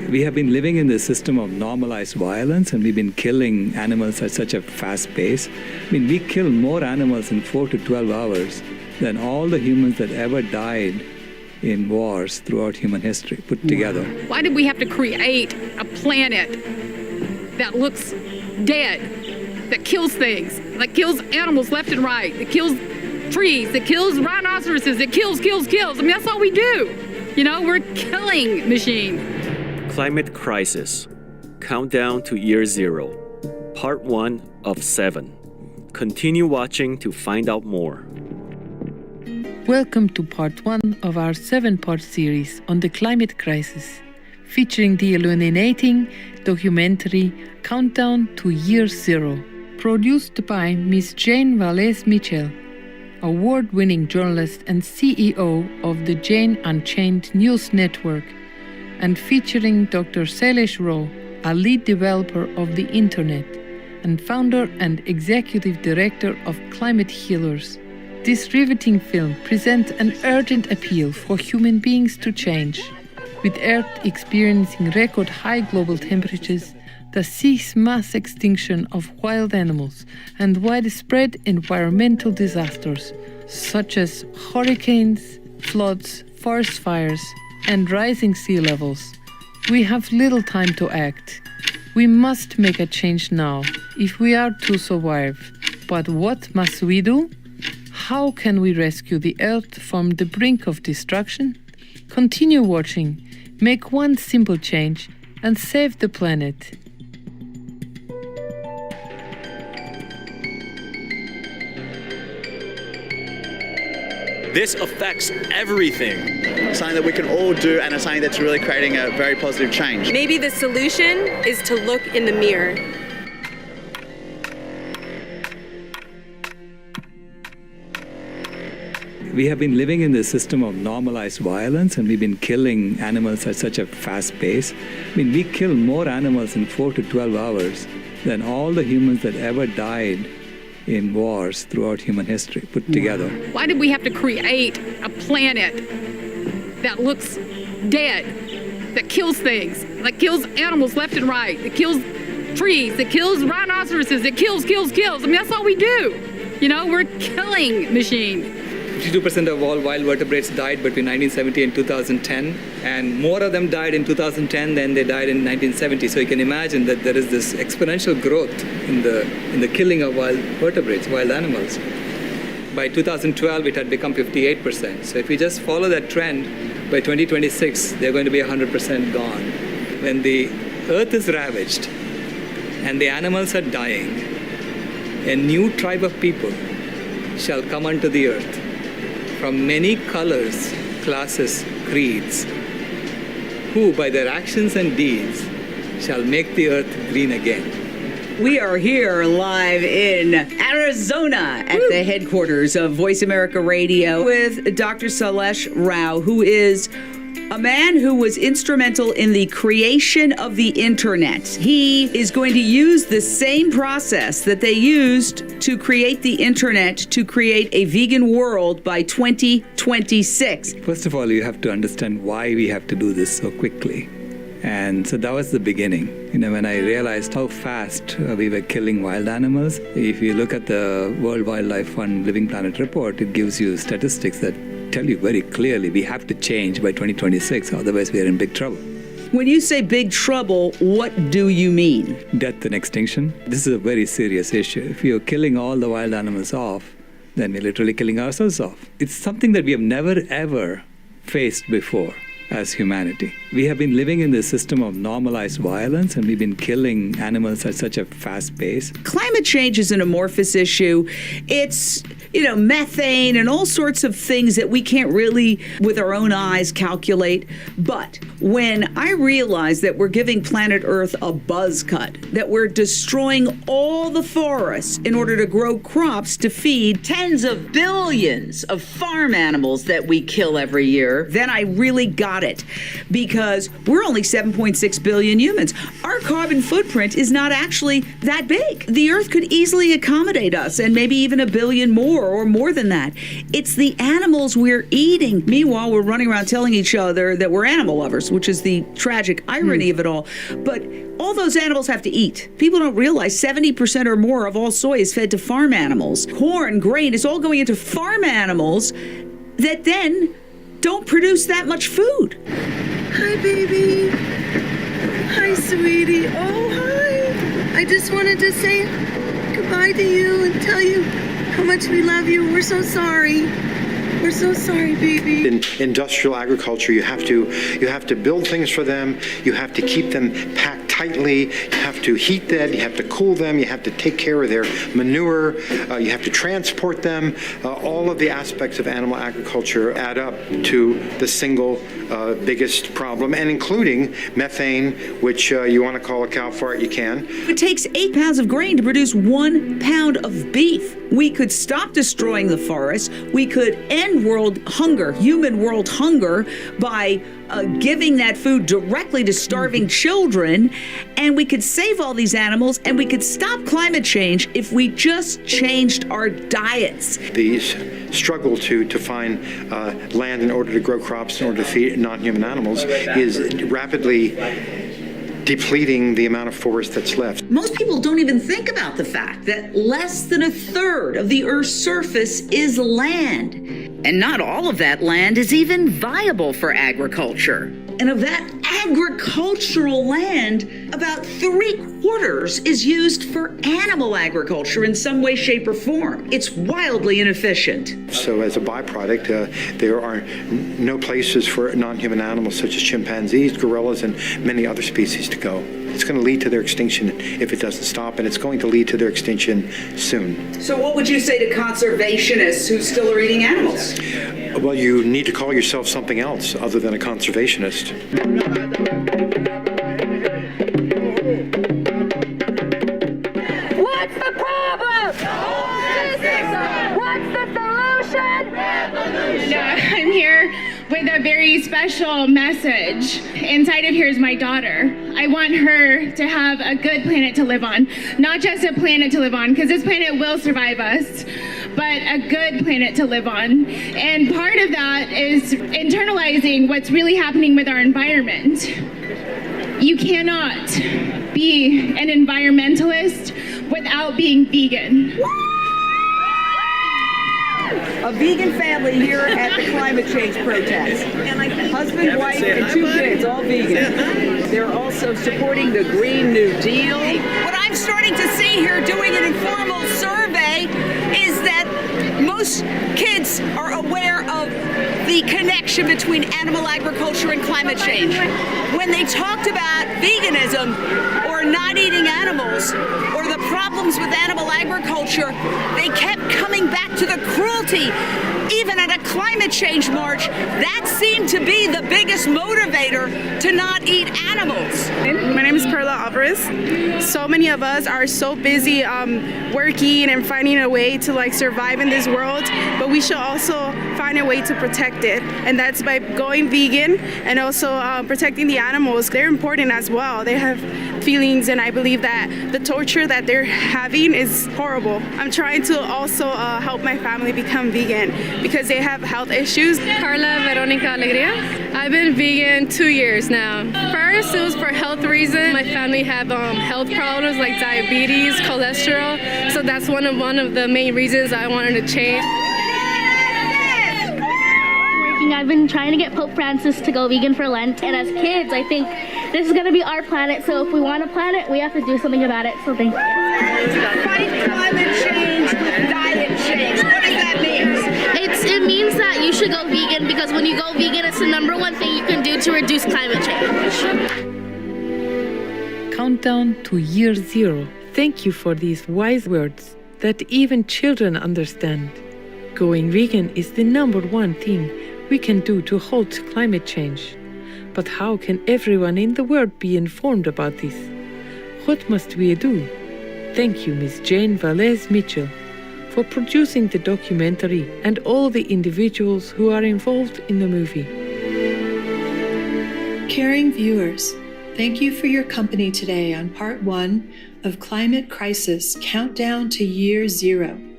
We have been living in this system of normalized violence, and we've been killing animals at such a fast pace. I mean, we kill more animals in 4 to 12 hours than all the humans that ever died in wars throughout human history put together. Why did we have to create a planet that looks dead, that kills things, that kills animals left and right, that kills trees, that kills rhinoceroses, that kills? I mean, that's all we do. You know, we're a killing machine. Climate Crisis, Countdown to Year Zero, Part 1 of 7. Continue watching to find out more. Welcome to Part 1 of our 7-part series on the climate crisis, featuring the illuminating documentary Countdown to Year Zero, produced by Ms. Jane Valles-Mitchell, award-winning journalist and CEO of the Jane Unchained News Network, and featuring Dr. Sailesh Rao, a lead developer of the Internet and founder and executive director of Climate Healers. This riveting film presents an urgent appeal for human beings to change. With Earth experiencing record high global temperatures, the sea's mass extinction of wild animals, and widespread environmental disasters such as hurricanes, floods, forest fires, and rising sea levels, we have little time to act. We must make a change now if we are to survive. But what must we do? How can we rescue the Earth from the brink of destruction? Continue watching, make one simple change, and save the planet. This affects everything. Something that we can all do, and it's something that's really creating a very positive change. Maybe the solution is to look in the mirror. We have been living in this system of normalized violence, and we've been killing animals at such a fast pace. I mean, we kill more animals in 4 to 12 hours than all the humans that ever died in wars throughout human history put together. Why did we have to create a planet that looks dead, that kills things, that kills animals left and right, that kills trees, that kills rhinoceroses, that kills? I mean, that's all we do. You know, we're a killing machine. 52% of all wild vertebrates died between 1970 and 2010, and more of them died in 2010 than they died in 1970. So you can imagine that there is this exponential growth in the killing of wild vertebrates, wild animals. By 2012, it had become 58%. So if we just follow that trend, by 2026, they're going to be 100% gone. When the Earth is ravaged and the animals are dying, a new tribe of people shall come unto the earth, from many colors, classes, creeds, who by their actions and deeds shall make the earth green again. We are here live in Arizona at the headquarters of Voice America Radio with Dr. Sailesh Rao, who is a man who was instrumental in the creation of the Internet. He is going to use the same process that they used to create the Internet to create a vegan world by 2026. First of all, you have to understand why we have to do this so quickly. And so that was the beginning. You know, when I realized how fast we were killing wild animals, if you look at the World Wildlife Fund Living Planet report, it gives you statistics that tell you very clearly we have to change by 2026, otherwise we are in big trouble. When you say big trouble, what do you mean? Death and extinction. This is a very serious issue. If you're killing all the wild animals off, then we're literally killing ourselves off. It's something that we have never ever faced before as humanity. We have been living in this system of normalized violence, and we've been killing animals at such a fast pace. Climate change is an amorphous issue. It's, methane and all sorts of things that we can't really, with our own eyes, calculate. But when I realize that we're giving planet Earth a buzz cut, that we're destroying all the forests in order to grow crops to feed tens of billions of farm animals that we kill every year, then I really got about it, because we're only 7.6 billion humans. Our carbon footprint is not actually that big. The Earth could easily accommodate us, and maybe even a billion more or more than that. It's the animals we're eating. Meanwhile, we're running around telling each other that we're animal lovers, which is the tragic irony of it all. But all those animals have to eat. People don't realize 70% or more of all soy is fed to farm animals. Corn, grain, is all going into farm animals that then don't produce that much food. Hi, baby. Hi, sweetie. Oh, hi. I just wanted to say goodbye to you and tell you how much we love you. We're so sorry. We're so sorry, baby. In industrial agriculture, you have to build things for them. You have to keep them packed tightly. You have to heat them. You have to cool them. You have to take care of their manure. You have to transport them. All of the aspects of animal agriculture add up to the single biggest problem, and including methane, which you want to call a cow fart, you can. It takes 8 pounds of grain to produce 1 pound of beef. We could stop destroying the forests. We could end world hunger, human world hunger, by giving that food directly to starving children, and we could save all these animals, and we could stop climate change if we just changed our diets. The struggle to find land in order to grow crops, in order to feed non-human animals, is rapidly depleting the amount of forest that's left. Most people don't even think about the fact that less than a third of the Earth's surface is land. And not all of that land is even viable for agriculture. And of that agricultural land, about 3/4 is used for animal agriculture in some way, shape, or form. It's wildly inefficient. So as a byproduct, there are no places for non-human animals such as chimpanzees, gorillas, and many other species to go. It's going to lead to their extinction if it doesn't stop, and it's going to lead to their extinction soon. So what would you say to conservationists who still are eating animals? Well, you need to call yourself something else other than a conservationist. What's the problem? What's the solution? I'm here with a very special message. Inside of here is my daughter. I want her to have a good planet to live on. Not just a planet to live on, because this planet will survive us, but a good planet to live on. And part of that is internalizing what's really happening with our environment. You cannot be an environmentalist without being vegan. A vegan family here at the climate change protest. Husband, wife, and 2 kids, all vegan. They're also supporting the Green New Deal. What I'm starting to see here, doing an informal survey, is that most kids are aware of the connection between animal agriculture and climate change. When they talked about veganism or not eating animals or the problems with animal agriculture, they kept coming back to the cruelty. Even at a climate change march, that seemed to be the biggest motivator to not eat animals. My name is Perla Alvarez. So many of us are so busy working and finding a way to survive in this world, but we should also find a way to protect it. And that's by going vegan and also protecting the animals. They're important as well. They have feelings, and I believe that the torture that they're having is horrible. I'm trying to also help my family become vegan because they have health issues. Carla Veronica Alegría. I've been vegan 2 years now. First, it was for health reasons. My family have health problems like diabetes, cholesterol, so that's one of the main reasons I wanted to change. I've been trying to get Pope Francis to go vegan for Lent, and as kids, I think this is going to be our planet, so if we want a planet, we have to do something about it, so thank you. Fight climate change with diet change. What does that mean? It means that you should go vegan, because when you go vegan, it's the #1 thing you can do to reduce climate change. Countdown to year 0. Thank you for these wise words that even children understand. Going vegan is the #1 thing we can do to halt climate change. But how can everyone in the world be informed about this? What must we do? Thank you, Ms. Jane Valles Mitchell, for producing the documentary and all the individuals who are involved in the movie. caring viewers, thank you for your company today on part 1 of Climate Crisis Countdown to Year Zero.